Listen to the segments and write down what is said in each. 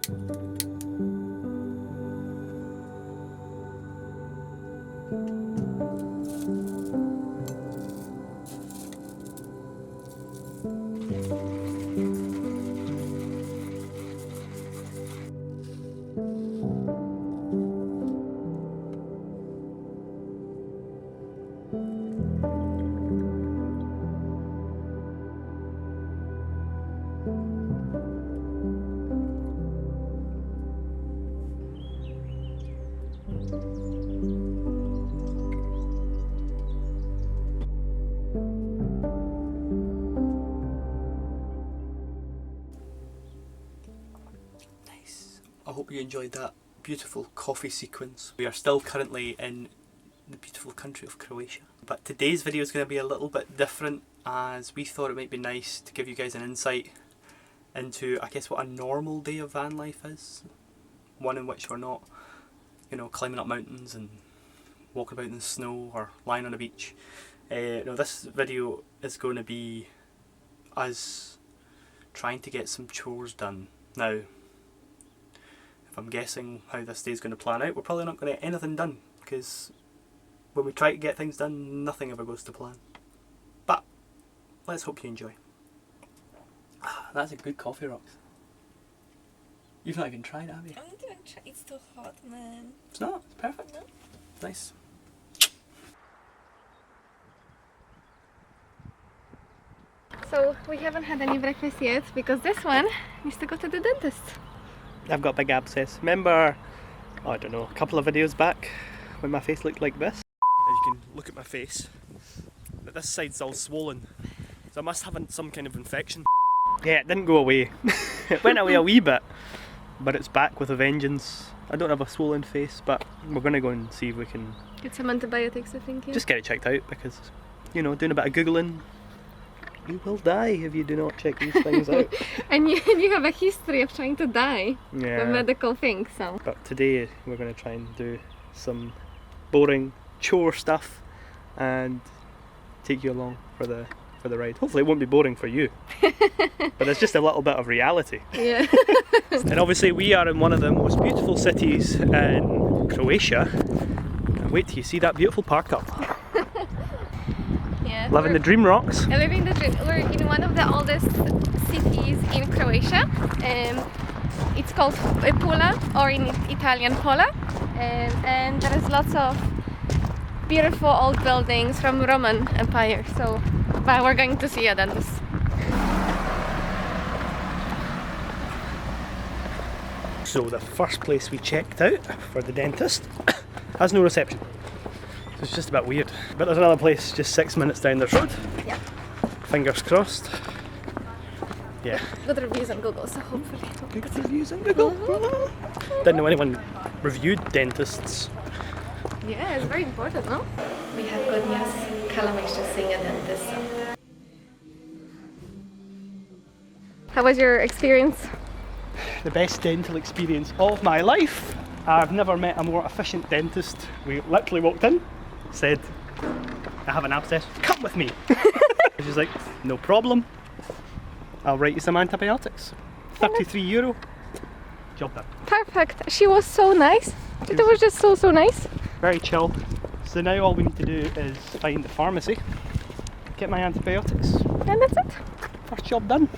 I hope you enjoyed that beautiful coffee sequence. We are still currently in the beautiful country of Croatia. But today's video is going to be a little bit different, as we thought it might be nice to give you guys an insight into, I guess, what a normal day of van life is. One in which we're not, you know, climbing up mountains and walking about in the snow or lying on a beach. No, this video is going to be us trying to get some chores done. Now, I'm guessing how this day is going to plan out, we're probably not going to get anything done, because when we try to get things done, nothing ever goes to plan. But let's hope you enjoy. That's a good coffee, Rox. You've not even tried it, have you? I didn't even try. It's too hot, man. It's not. It's perfect. No? Nice. So we haven't had any breakfast yet because this one needs to go to the dentist. I've got a big abscess. Remember, I don't know, a couple of videos back when my face looked like this? As you can look at my face, but this side's all swollen. So I must have some kind of infection. Yeah, it didn't go away. It went away a wee bit, but it's back with a vengeance. I don't have a swollen face, but we're going to go and see if we can Get some antibiotics, I think. Yeah. just get it checked out, because, you know, doing a bit of Googling, you will die if you do not check these things out. And you have a history of trying to die Yeah. with medical things, so. But today we're going to try and do some boring chore stuff and take you along for the ride. Hopefully it won't be boring for you, but it's just a little bit of reality. Yeah. And obviously we are in one of the most beautiful cities in Croatia. Can't wait till you see that beautiful park up. Yeah. Living the dream, Rocks. Living the dream. We're in one of the oldest cities in Croatia. It's called Pula, or in Italian Pula, and there is lots of beautiful old buildings from Roman Empire. So, but we're going to see a dentist. So the first place we checked out for the dentist has no reception. So it's just a bit weird. But there's another place just 6 minutes down the road. Yeah. Fingers crossed. Yeah. Good reviews on Google, so hopefully. Good reviews on Google. Didn't know anyone reviewed dentists. Yeah, it's very important, no? We have good news. Calum is just seeing a dentist. So. How was your experience? The best dental experience of my life. I've never met a more efficient dentist. We literally walked in, said, I have an abscess, come with me. She's like, no problem. I'll write you some antibiotics. €33. Job done. Perfect. She was so nice. It was just so nice. Very chill. So now all we need to do is find the pharmacy, get my antibiotics. And that's it. First job done.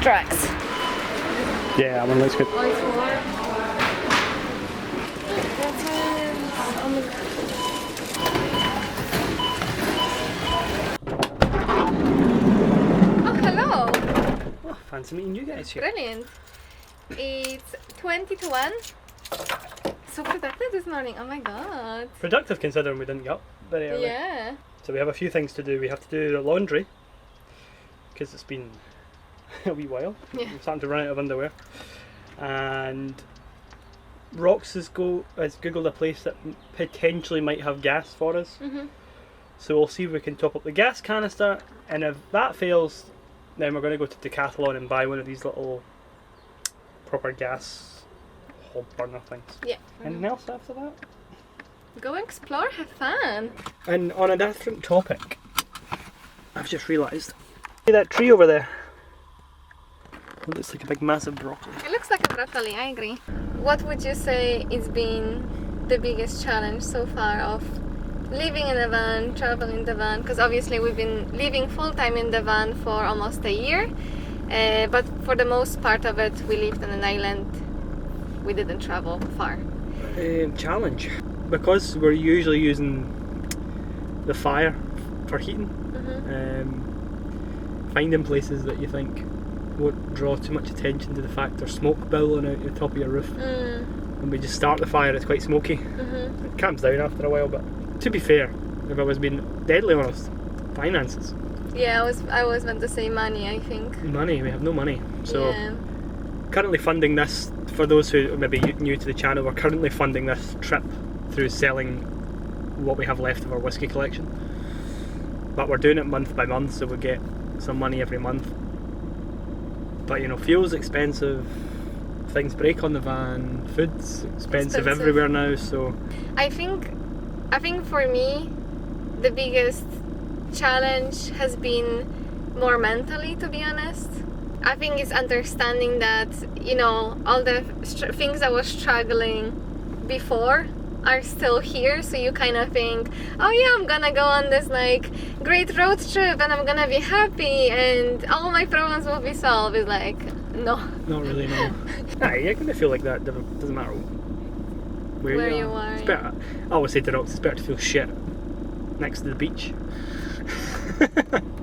Drugs. Yeah, that one looks good. Oh, it's more. Oh, hello. Oh, fancy meeting you guys here. Brilliant. It's 20 to 1. So productive this morning. Oh my god. Productive considering we didn't get up very early. Yeah. So we have a few things to do. We have to do the laundry, because it's been a wee while. Yeah. I'm starting to run out of underwear. And Rox has googled a place that potentially might have gas for us. Mhm. So we'll see if we can top up the gas canister, and if that fails, then we're going to go to Decathlon and buy one of these little proper gas hob burner things. Yeah. Anything else after that? Go explore, have fun. And on a different topic, I've just realised, see that tree over there? It looks like a big massive broccoli. It looks like a broccoli, I agree. What would you say is been the biggest challenge so far of living in a van, traveling in the van? Because obviously we've been living full-time in the van for almost a year, but for the most part of it we lived on an island. We didn't travel far. Challenge. Because we're usually using the fire for heating, finding places that you think won't draw too much attention to the fact there's smoke billowing out the top of your roof. When we just start the fire, it's quite smoky. It calms down after a while, but to be fair, if I was being deadly honest, finances. Yeah, I was meant to say money, I think. Money, we have no money. So yeah. Currently funding this, for those who may be new to the channel, we're currently funding this trip through selling what we have left of our whiskey collection. But we're doing it month by month, so we get some money every month. But you know, fuel's expensive, things break on the van, food's expensive everywhere now, so... I think for me, the biggest challenge has been more mentally, to be honest. I think it's understanding that, you know, all the things I was struggling before are still here, so you kind of think, oh yeah, I'm gonna go on this like great road trip and I'm gonna be happy and all my problems will be solved. It's like, no. Not really, no. Nah, you're gonna feel like that, doesn't matter where you are. It's better, I always say to Rox, it's better to feel shit next to the beach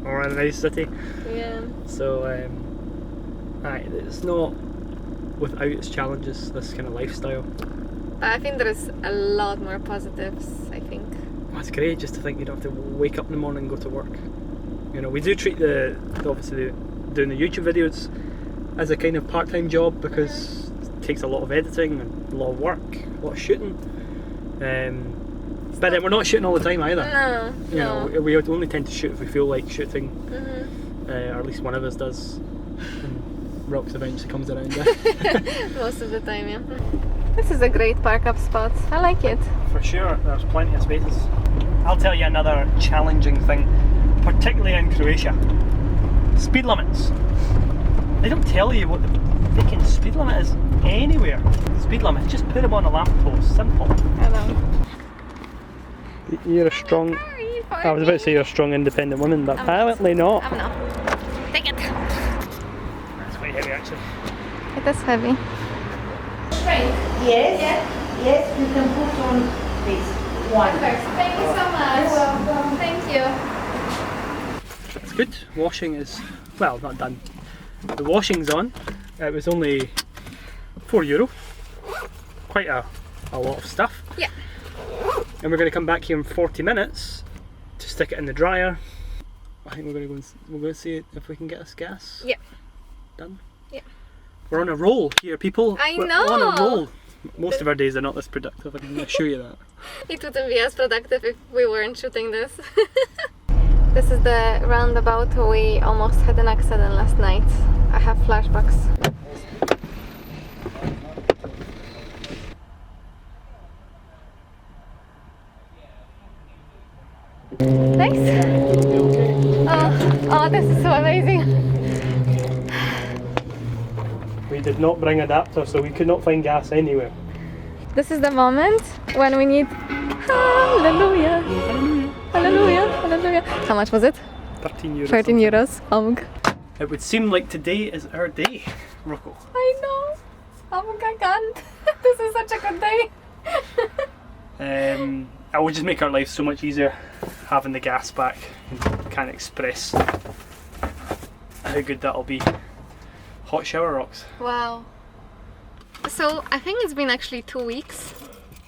or in a nice city. Yeah. So, it's not without its challenges, this kind of lifestyle. I think there is a lot more positives, I think. Well, it's great just to think you don't have to wake up in the morning and go to work. You know, we do treat obviously doing the YouTube videos as a kind of part-time job because it takes a lot of editing and a lot of work, a lot of shooting. But then we're not shooting all the time either. No, you know, we only tend to shoot if we feel like shooting, or at least one of us does. And Rox eventually comes around. Most of the time, yeah. This is a great park-up spot. I like it. For sure, there's plenty of spaces. I'll tell you another challenging thing, particularly in Croatia. Speed limits. They don't tell you what the freaking speed limit is anywhere. Speed limit, just put them on a lamppost. Simple. I know. You're a strong... I was about to say you're a strong independent woman, but apparently not. I'm not. Take it. That's quite heavy actually. It is heavy. Yes. Yes, you can put on this one. Thank you so much. Thank you. It's good. Washing is, well, not done. The washing's on. It was only €4. Quite a lot of stuff. Yeah. And we're going to come back here in 40 minutes to stick it in the dryer. I think we're going to see if we can get us gas. Yeah. Done. Yeah. We're on a roll here, people. We're know. On a roll. Most of our days are not this productive, I can assure you that. It wouldn't be as productive if we weren't shooting this. This is the roundabout. We almost had an accident last night. I have flashbacks. Nice. Oh, this is so amazing. We did not bring adapter, so we could not find gas anywhere. This is the moment when we need hallelujah, hallelujah, hallelujah. How much was it? €13. 13 euros. It would seem like today is our day, Rocco. I know. I can't. This is such a good day. It will just make our life so much easier having the gas back. Can't express how good that'll be. Hot shower rocks. Wow. So I think it's been actually 2 weeks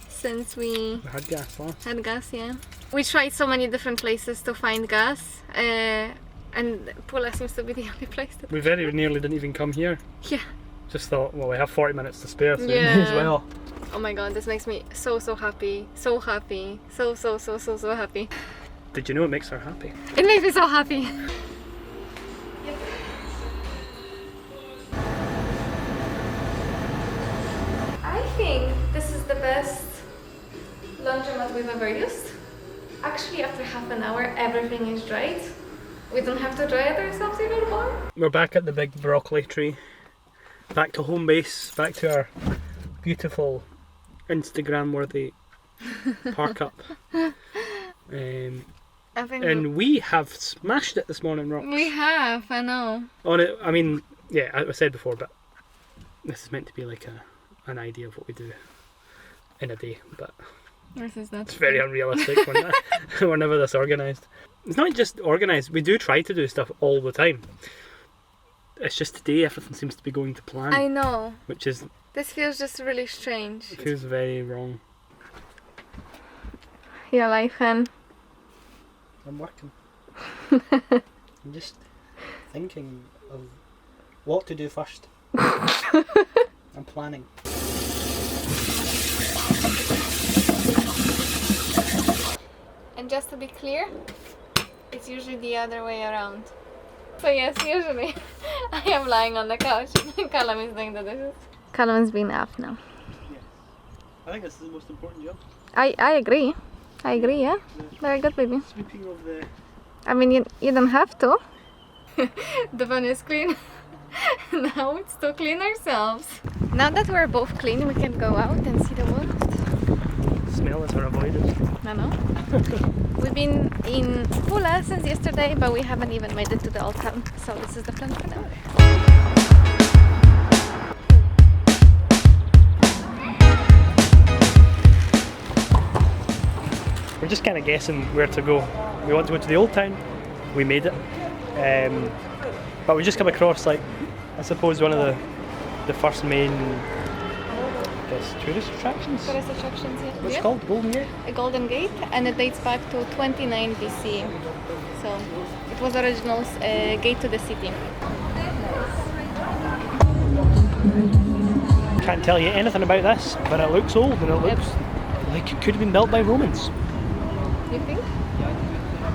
since we had gas last. Had gas, yeah. We tried so many different places to find gas, and Pula seems to be the only place that we very nearly didn't even come here. Yeah. Just thought, well, we have 40 minutes to spare, so yeah. we may as well. Oh my god, this makes me so happy. So happy. So happy. Did you know it makes her happy? It makes me so happy. I think this is the best laundromat we've ever used. Actually, after half an hour, everything is dried. We don't have to dry it ourselves even more. We're back at the big broccoli tree. Back to home base, back to our beautiful Instagram-worthy park up. I think And we have smashed it this morning, Rox. we have, I know. On it, I mean, yeah, I said before, but this is meant to be like an idea of what we do in a day, but This is not it's very unrealistic. We're never this organised. It's not just organised, we do try to do stuff all the time. It's just today everything seems to be going to plan. I know. Which is... This feels just really strange. It feels very wrong. Your life, hen. I'm working. I'm just thinking of what to do first. I'm planning. And just to be clear, it's usually the other way around. So yes, usually I am lying on the couch and Calum is doing the dishes. Calum is being up now. Yes. I think this is the most important job. I agree. I agree, yeah. Very good, baby. Sweeping of the... I mean, you don't have to. The van is clean. Now it's to clean ourselves. Now that we're both clean, we can go out and see the world. Smell is our avoidance. I know. We've been in Pula since yesterday, but we haven't even made it to the old town. So this is the plan for now. We're just kind of guessing where to go. We want to go to the old town. We made it. But we just come across, like, I suppose one of the first main, I guess, tourist attractions. Tourist attractions here. What's it called? Golden Gate? A Golden Gate, and it dates back to 29 BC. So it was the original gate to the city. Can't tell you anything about this, but it looks old and it looks like it could have been built by Romans. You think?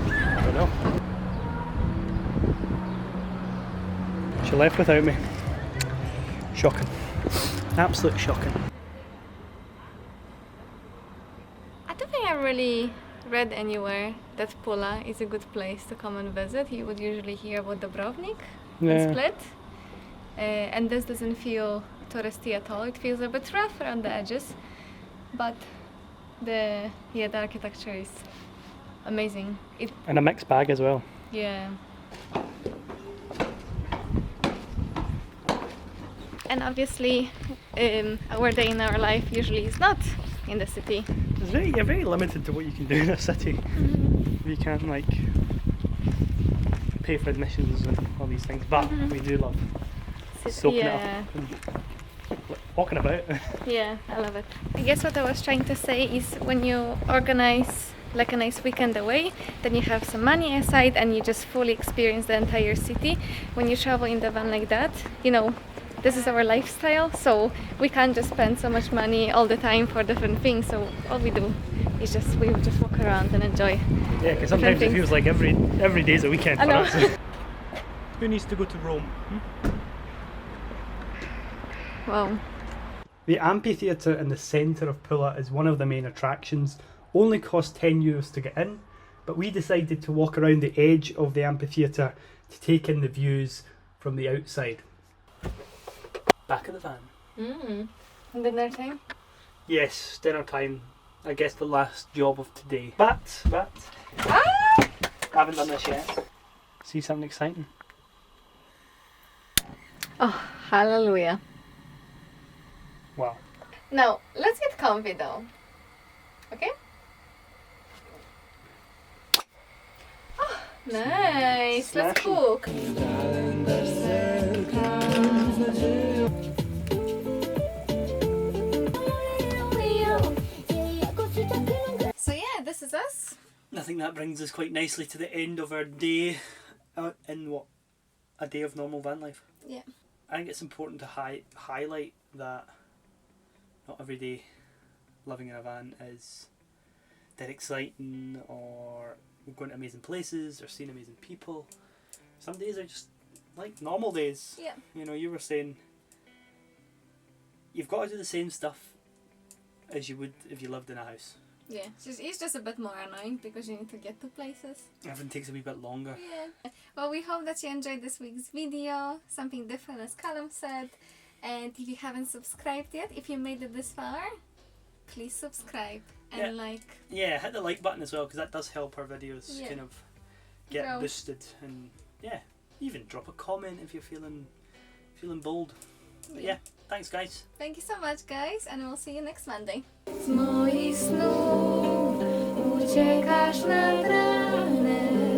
I don't know. She left without me. Shocking. Absolute shocking. I don't think I really read anywhere that Pula is a good place to come and visit. You would usually hear about Dubrovnik and Split. And this doesn't feel touristy at all. It feels a bit rough around the edges. But the architecture is amazing. And a mixed bag as well. Yeah. And obviously, our day in our life usually is not in the city. You're very limited to what you can do in a city. Mm-hmm. You can't, like, pay for admissions and all these things, but we do love soaking it up and walking about. Yeah, I love it. I guess what I was trying to say is when you organize like a nice weekend away, then you have some money aside and you just fully experience the entire city. When you travel in the van like that, you know, this is our lifestyle, so we can't just spend so much money all the time for different things. So all we do is we just walk around and enjoy. Yeah, because sometimes it feels like every day is a weekend for us. Who needs to go to Rome? Wow. The amphitheatre in the centre of Pula is one of the main attractions. Only cost €10 to get in, but we decided to walk around the edge of the amphitheatre to take in the views from the outside. Back of the van. Dinner time? Yes, dinner time. I guess the last job of today. But Ah! haven't done this yet. See something exciting? Oh, hallelujah. Wow. Now, let's get comfy though. Okay? Oh, nice. Let's cook. So yeah, this is us. I think that brings us quite nicely to the end of our day in what? A day of normal van life. Yeah. I think it's important to highlight that not every day living in a van is dead exciting or going to amazing places or seeing amazing people. Some days are just like normal days. Yeah. You know, you were saying you've got to do the same stuff as you would if you lived in a house. Yeah, it's just a bit more annoying because you need to get to places. Everything takes a wee bit longer. Yeah. Well, we hope that you enjoyed this week's video. Something different, as Calum said. And if you haven't subscribed yet, if you made it this far, please subscribe and Yeah. like. Yeah, hit the like button as well, because that does help our videos Yeah. kind of get Grow. boosted. And yeah, even drop a comment if you're feeling bold. But yeah, thanks guys. Thank you so much, guys, and we'll see you next Monday. Z moich snów uciekasz nad ranem.